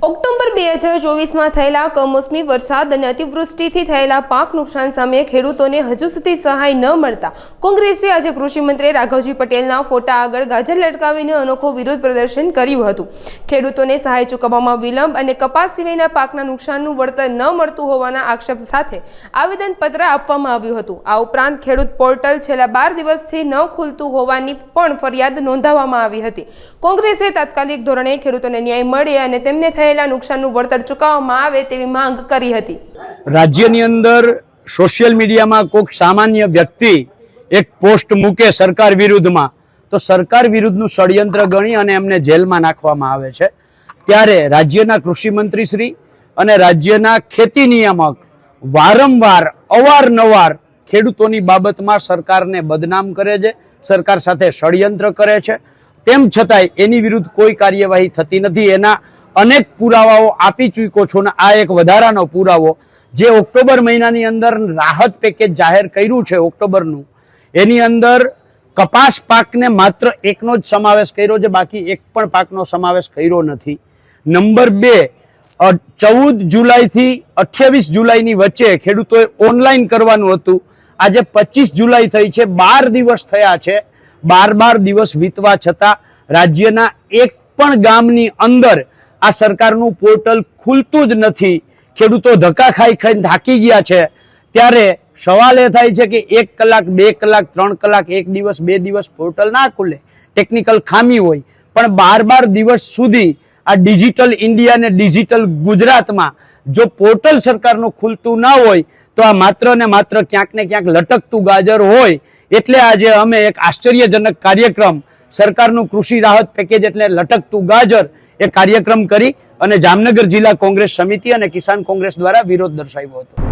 October 2024માં થયેલા કમોસમી વરસાદ અને અતિવૃષ્ટિથી થયેલા પાક નુકસાન સામે ખેડૂતોને હજુ સુધી સહાય ન મળતા કોંગ્રેસે આજે કૃષિમંત્રી રાઘવજી પટેલના ફોટા આગળ ગાજર લટકાવીને અનોખો વિરોધ પ્રદર્શન કર્યું હતું। ખેડૂતોને સહાય ચૂકવવામાં વિલંબ અને કપાસ સિવાયના પાકના નુકસાનનું વળતર ન મળતું હોવાના આક્ષેપ સાથે આવેદનપત્ર આપવામાં આવ્યું હતું। આ ઉપરાંત ખેડૂત પોર્ટલ છેલ્લા 12 દિવસથી ન ખુલતું હોવાની પણ ફરિયાદ નોંધાવવામાં આવી હતી। કોંગ્રેસે તાત્કાલિક ધોરણે ખેડૂતોને ન્યાય મળે અને તેમને नुकसान वळतर चूकववामां आवे तेवी मांग करी हती। राज्यनी अंदर सोशियल मीडिया में कोई सामान्य व्यक्ति एक पोस्ट मूके सरकार विरुद्ध में तो सरकार विरुद्धनु षड्यंत्र गणी अने एमने जेल में नाखवामां आवे छे। त्यारे राज्यना कृषि मंत्री श्री अने राज्यना खेती नियामक वारंवार अवारनवार खेडूतोनी बाबतमां सरकारने बदनाम करे छे, सरकार साथे षड्यंत्र करे छे। तेम छतांय एनी विरुद्ध कोई कार्यवाही थती नथी। एना अनेक पुरावाओ आपी चूक्यो छो ने आ एक वधारानो पुरावो जे ऑक्टोबर महीनानी अंदर राहत पेकेज जाहेर कर्युं छे ऑक्टोबरनुं एनी अंदर कपास पाकने मात्र एकनो ज समावेश कर्यो छे, बाकी एक पण पाकनो समावेश कर्यो नथी। नंबर 2 14 जुलाई थी 28 जुलाई नी वच्चे खेडूतोए ऑनलाइन करवानुं हतुं। आजे 25 जुलाई थई छे, 12 दिवस थया छे। 12 दिवस वीतवा छतां राज्यना एक पण गामनी अंदर आ सरकारનું પોર્ટલ ખુલતું જ નથી। ખેડૂતો ધક્કા ખાઈ ખાઈને થાકી ગયા છે। ત્યારે સવાલ એ થાય છે કે 1 કલાક 2 કલાક 3 કલાક 1 દિવસ 2 દિવસ પોર્ટલ ના ખુલે, ટેકનિકલ ખામી હોય, પણ 12 દિવસ સુધી આ ડિજિટલ ઇન્ડિયા ને ડિજિટલ ગુજરાતમાં જો પોર્ટલ સરકારનું ખુલતું ના હોય તો આ માત્ર ને માત્ર ક્યાંક ને ક્યાંક લટકતું ગાજર હોય। એટલે આજે અમે એક આશ્ચર્યજનક કાર્યક્રમ સરકારનું કૃષિ રાહત પેકેજ એટલે લટકતું ગાજર એ કાર્યક્રમ કરી અને જામનગર જિલ્લા કોંગ્રેસ સમિતિ અને કિસાન કોંગ્રેસ દ્વારા વિરોધ દર્શાવ્યો હતો।